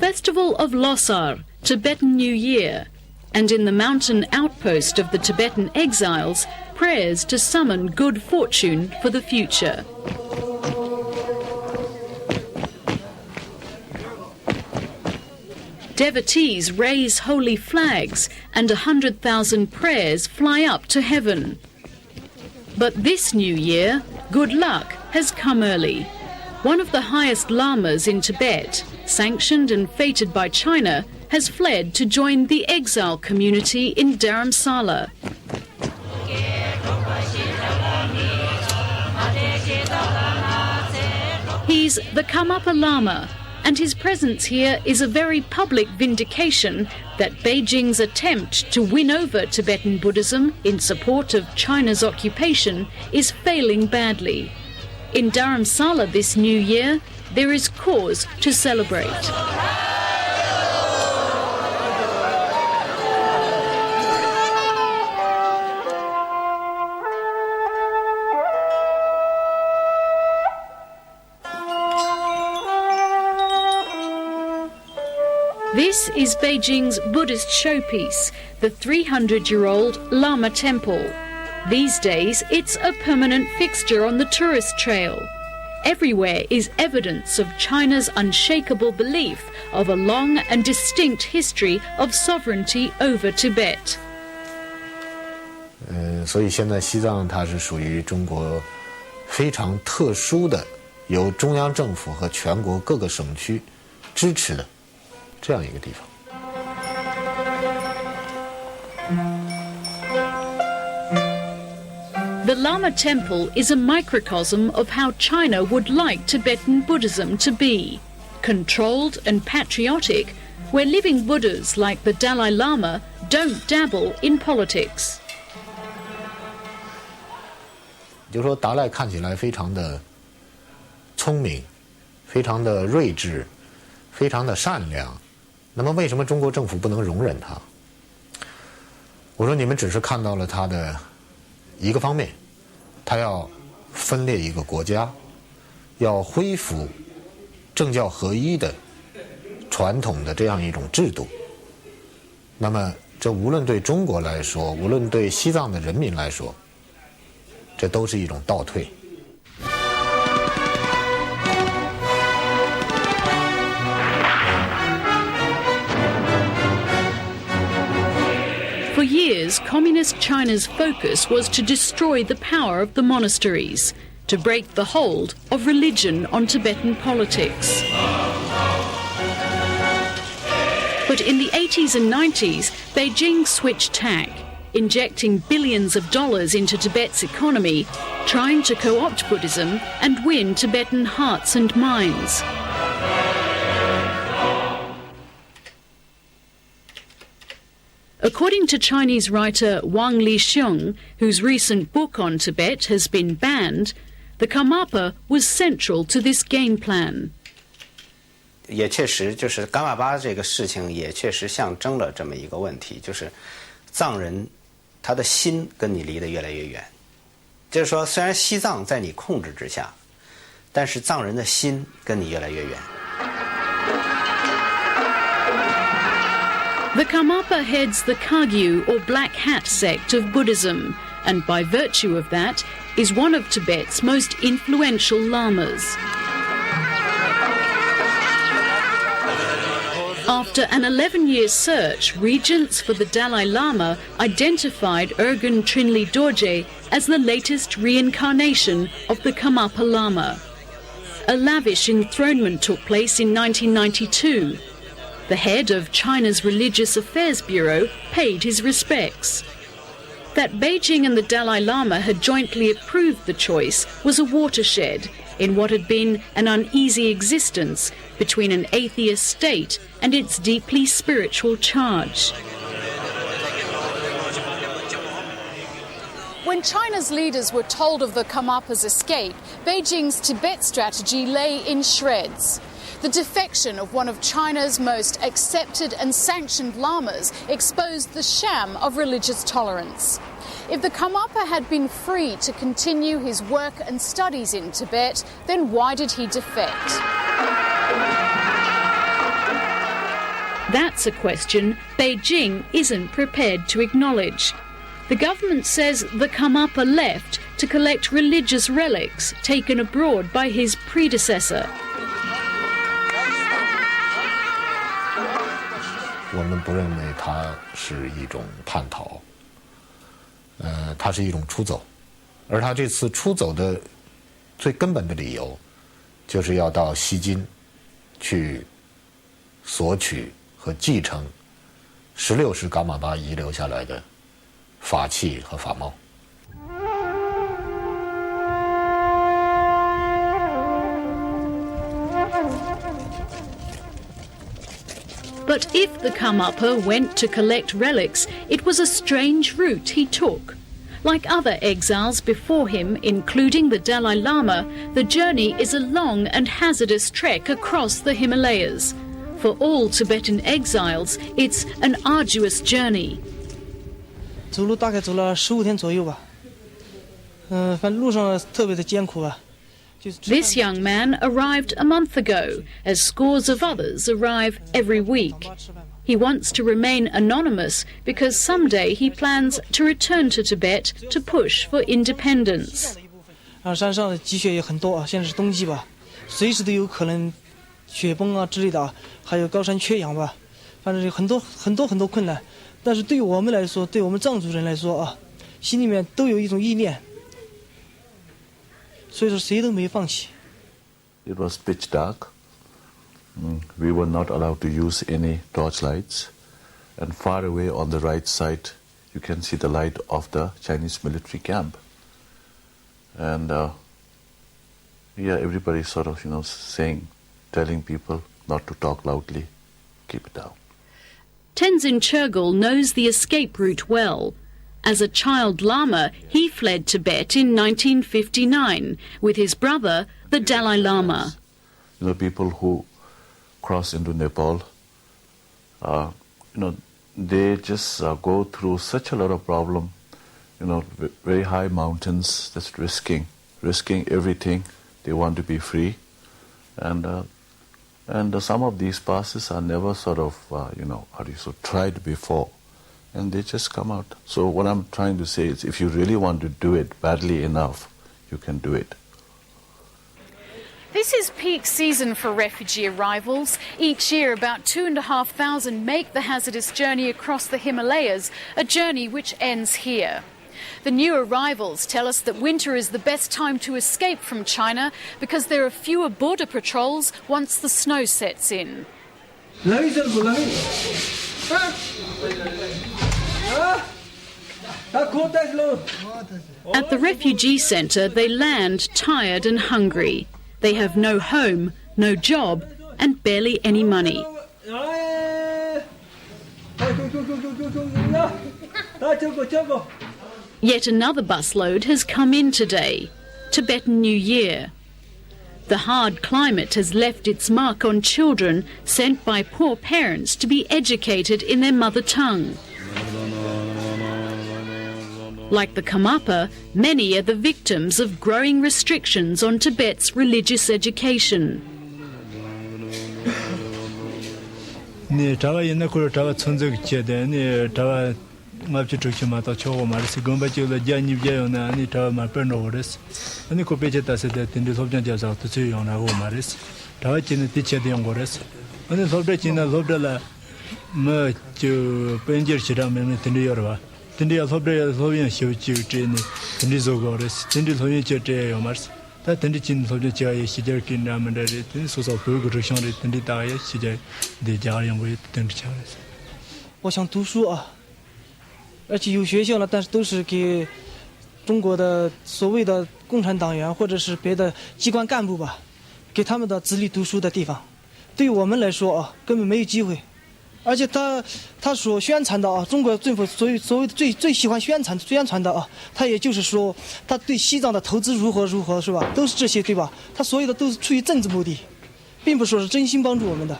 festival of Losar, Tibetan New Year, and in the mountain outpost of the Tibetan exiles, prayers to summon good fortune for the future. Devotees raise holy flags and 100,000 prayers fly up to heaven. But this new year, good luck has come early. One of the highest lamas in Tibet, sanctioned and feted by China, has fled to join the exile community in Dharamsala. He's the Karmapa Lama, and his presence here is a very public vindication that Beijing's attempt to win over Tibetan Buddhism in support of China's occupation is failing badly. In Dharamsala this new year, there is cause to celebrate. This is Beijing's Buddhist Showpiece, the 300-year-old Lama Temple. These days, it's a permanent fixture on the tourist trail. Everywhere is evidence of China's unshakable belief of a long and distinct history of sovereignty over Tibet. 所以现在西藏它是属于中国非常特殊的，由中央政府和全国各个省区支持的这样一个地方。The Lama Temple is a microcosm of how China would like Tibetan Buddhism to be. Controlled and patriotic, where living Buddhas like the Dalai Lama don't dabble in politics. 就是说达赖看起来非常的聪明，非常的睿智，非常的善良，那么为什么中国政府不能容忍他？我说你们只是看到了他的一个方面，他要分裂一个国家，要恢复政教合一的传统的这样一种制度。那么这无论对中国来说，无论对西藏的人民来说，这都是一种倒退。For years, Communist China's focus was to destroy the power of the monasteries, to break the hold of religion on Tibetan politics. But in the 80s and 90s, Beijing switched tack, injecting billions of dollars into Tibet's economy, trying to co-opt Buddhism and win Tibetan hearts and minds. According to Chinese writer Wang Lixiong, whose recent book on Tibet has been banned, the Karmapa was central to this game plan. 也确实就是噶玛巴这个事情也确实象征了这么一个问题，就是藏人他的心跟你离得越来越远。就是说虽然西藏在你控制之下，但是藏人的心跟你越来越远。The Karmapa heads the Kagyu or Black Hat sect of Buddhism, and by virtue of that, is one of Tibet's most influential lamas. After an 11-year search, regents for the Dalai Lama identified Urgen Trinley Dorje as the latest reincarnation of the Karmapa Lama. A lavish enthronement took place in 1992. The head of China's Religious Affairs Bureau paid his respects. That Beijing and the Dalai Lama had jointly approved the choice was a watershed in what had been an uneasy existence between an atheist state and its deeply spiritual charge. When China's leaders were told of the Karmapa's escape, Beijing's Tibet strategy lay in shreds. The defection of one of China's most accepted and sanctioned lamas exposed the sham of religious tolerance. If the Karmapa had been free to continue his work and studies in Tibet, then why did he defect? That's a question Beijing isn't prepared to acknowledge. The government says the Karmapa left to collect religious relics taken abroad by his predecessor. 我们不认为它是一种叛逃，它是一种出走，而他这次出走的最根本的理由，就是要到西金去索取和继承16世噶玛巴遗留下来的法器和法帽。But if the Karmapa went to collect relics, it was a strange route he took. Like other exiles before him, including the Dalai Lama, the journey is a long and hazardous trek across the Himalayas. For all Tibetan exiles, it's an arduous journey. 走路大概走了15天左右吧，反正路上特别的艰苦吧。 This young man arrived a month ago, as scores of others arrive every week. He wants to remain anonymous because someday he plans to return to Tibet to push for independence. 山上的积雪也很多啊，现在是冬季吧，随时都有可能雪崩啊之类的啊，还有高山缺氧吧，反正有很多困难。但是对于我们来说，对我们藏族人来说啊，心里面都有一种意念。 所以说谁都没放弃。 It was pitch dark. We were not allowed to use any torch lights. And far away on the right side, you can see the light of the Chinese military camp. And yeah, everybody sort of, saying, telling people not to talk loudly, keep it down. Tenzin Churgal knows the escape route well. As a child Lama, he fled Tibet in 1959 with his brother, the Dalai Lama. People who cross into Nepal, they just go through such a lot of problem, very high mountains, just risking everything. They want to be free. And some of these passes are never sort of, tried before. And they just come out. So what I'm trying to say is if you really want to do it badly enough, you can do it. This is peak season for refugee arrivals. Each year, about 2,500 make the hazardous journey across the Himalayas, a journey which ends here. The new arrivals tell us that winter is the best time to escape from China because there are fewer border patrols once the snow sets in. At the refugee centre, they land tired and hungry. They have no home, no job, and barely any money. Yet another busload has come in today, Tibetan New Year. The hard climate has left its mark on children sent by poor parents to be educated in their mother tongue. Like the Karmapa, many are the victims of growing restrictions on Tibet's religious education.我想读书啊，而且有学校了，但是都是给中国的所谓的共产党员或者是别的机关干部吧，给他们的子女读书的地方。对于我们来说啊，根本没有机会。而且他所宣传的啊，中国政府所谓的最喜欢宣传的啊，他也就是说，他对西藏的投资如何是吧？都是这些对吧？他所有的都是出于政治目的，并不说是真心帮助我们的。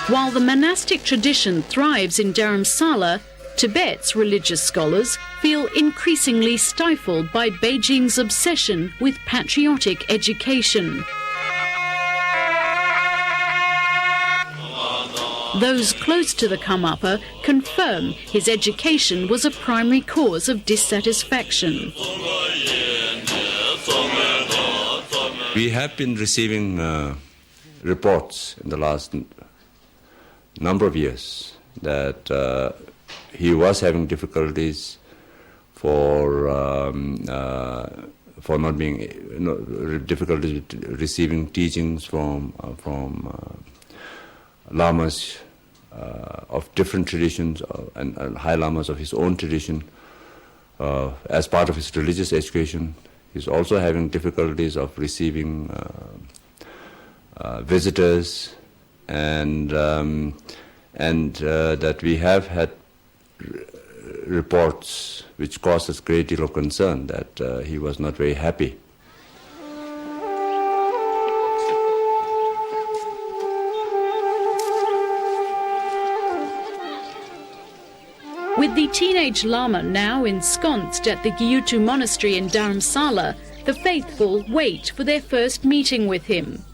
While the monastic tradition thrives in Dharamsala, Tibet's religious scholars feel increasingly stifled by Beijing's obsession with patriotic education. Those close to the Karmapa confirm his education was a primary cause of dissatisfaction. We have been receiving reports in the last number of years that he was having difficulties for not being difficulties with receiving teachings from lamas of different traditions and high lamas of his own tradition as part of his religious education. He's also having difficulties of receiving visitors, and that we have had reports which caused us a great deal of concern that he was not very happy. With the teenage Lama now ensconced at the Gyutu monastery in Dharamsala, the faithful wait for their first meeting with him.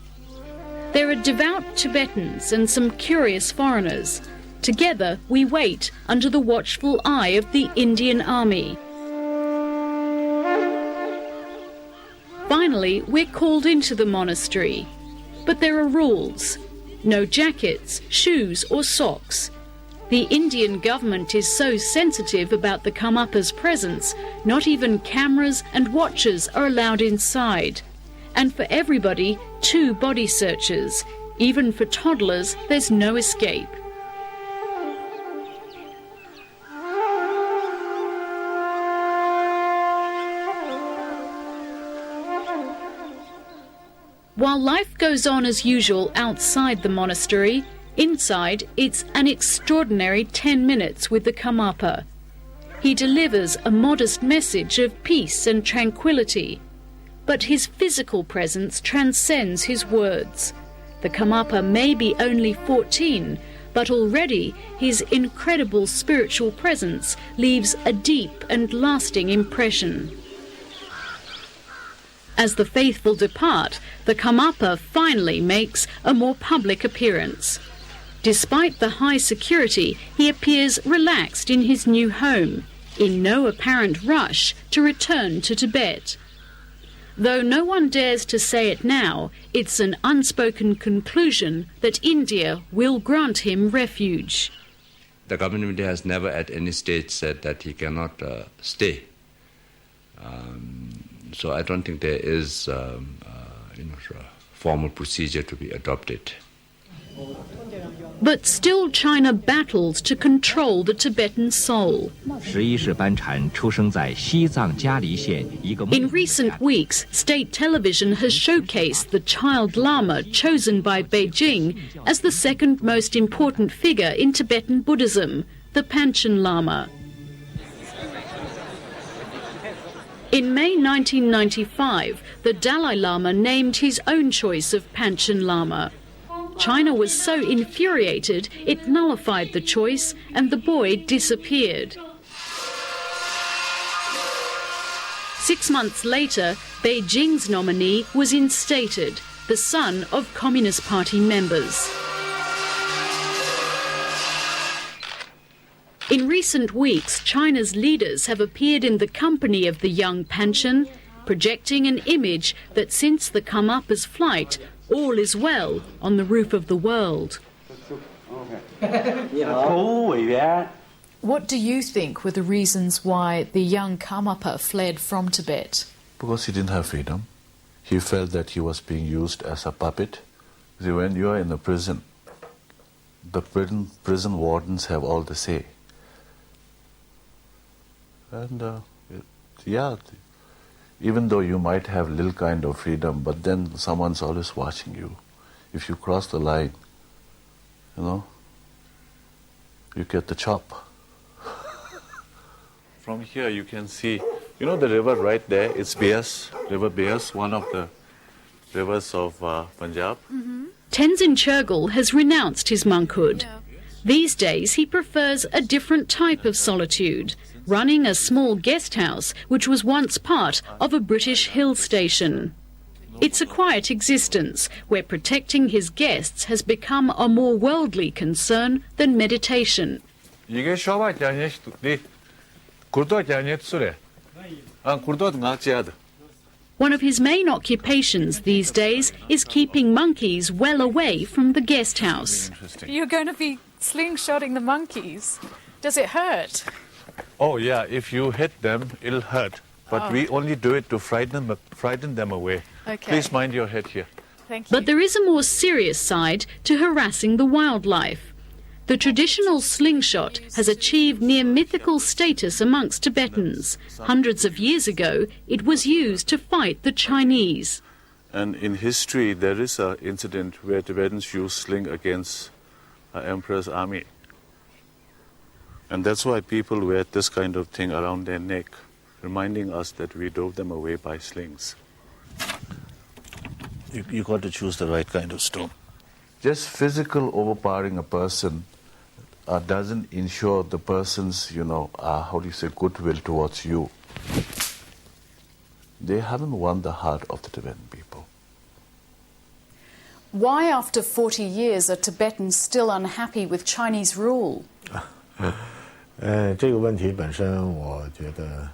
There are devout Tibetans and some curious foreigners. Together we wait under the watchful eye of the Indian Army. Finally, we're called into the monastery. But there are rules. No jackets, shoes or socks. The Indian government is so sensitive about the Karmapa's presence, not even cameras and watchers are allowed inside. And for everybody, 2 body searches. Even for toddlers, there's no escape. While life goes on as usual outside the monastery, inside, it's an extraordinary 10 minutes with the Karmapa. He delivers a modest message of peace and tranquility, but his physical presence transcends his words. The Karmapa may be only 14, but already his incredible spiritual presence leaves a deep and lasting impression. As the faithful depart, the Karmapa finally makes a more public appearance. Despite the high security, he appears relaxed in his new home, in no apparent rush to return to Tibet. Though no one dares to say it now, it's an unspoken conclusion that India will grant him refuge. The government of India has never at any stage said that he cannot stay. So I don't think there is a formal procedure to be adopted. But still China battles to control the Tibetan soul. In recent weeks, state television has showcased the child Lama chosen by Beijing as the second most important figure in Tibetan Buddhism, the Panchen Lama. In May 1995, the Dalai Lama named his own choice of Panchen Lama. China was so infuriated it nullified the choice and the boy disappeared. 6 months later, Beijing's nominee was instated, the son of Communist Party members. In recent weeks, China's leaders have appeared in the company of the young Panchen, projecting an image that since the Karmapa's flight, all is well on the roof of the world. What do you think were the reasons why the young Karmapa fled from Tibet? Because he didn't have freedom. He felt that he was being used as a puppet. See, when you are in a prison, the prison wardens have all the say. And even though you might have little kind of freedom, but then someone's always watching you. If you cross the line, you get the chop. From here you can see, the river right there, it's Beas, River Beas, one of the rivers of Punjab. Tenzin Churgal has renounced his monkhood. These days he prefers a different type of solitude, running a small guest house which was once part of a British hill station. It's a quiet existence where protecting his guests has become a more worldly concern than meditation. 이게 쇼바이트냐 네 굴도잖냐 소리 안 굴도도 나지야다. One of his main occupations these days is keeping monkeys well away from the guest house. You're going to be slingshotting the monkeys. Does it hurt? Oh yeah, if you hit them, it'll hurt. But we only do it to frighten them away. Okay. Please mind your head here. Thank you. But there is a more serious side to harassing the wildlife. The traditional slingshot has achieved near mythical status amongst Tibetans. Hundreds of years ago, it was used to fight the Chinese. And in history, there is an incident where Tibetans used sling against an emperor's army. And that's why people wear this kind of thing around their neck, reminding us that we drove them away by slings. You got to choose the right kind of stone. Just physical overpowering a person doesn't ensure the person's, goodwill towards you. They haven't won the heart of the Tibetan people. Why, after 40 years, are Tibetans still unhappy with Chinese rule? 这个问题本身，我觉得，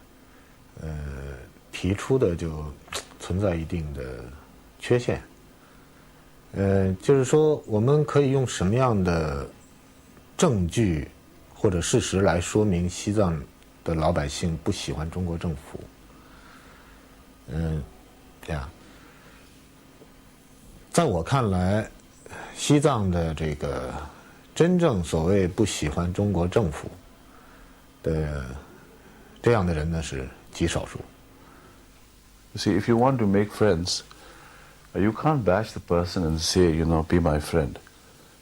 提出的就存在一定的缺陷。就是说，我们可以用什么样的证据或者事实来说明西藏的老百姓不喜欢中国政府？在我看来，西藏的这个真正所谓不喜欢中国政府的这样的人呢是极少数。You see, if you want to make friends, you can't bash the person and say, be my friend.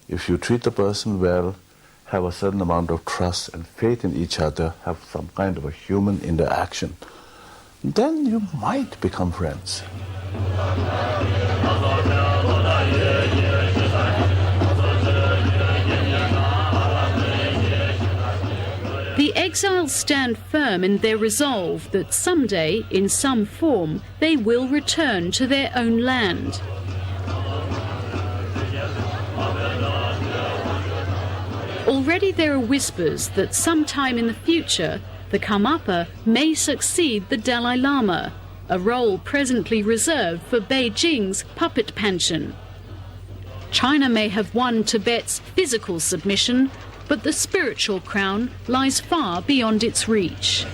If you treat the person well, have a certain amount of trust and faith in each other, have some kind of a human interaction, then you might become friends. The exiles stand firm in their resolve that someday, in some form, they will return to their own land. Already there are whispers that sometime in the future, the Karmapa may succeed the Dalai Lama, a role presently reserved for Beijing's puppet Panchen. China may have won Tibet's physical submission, but the spiritual crown lies far beyond its reach.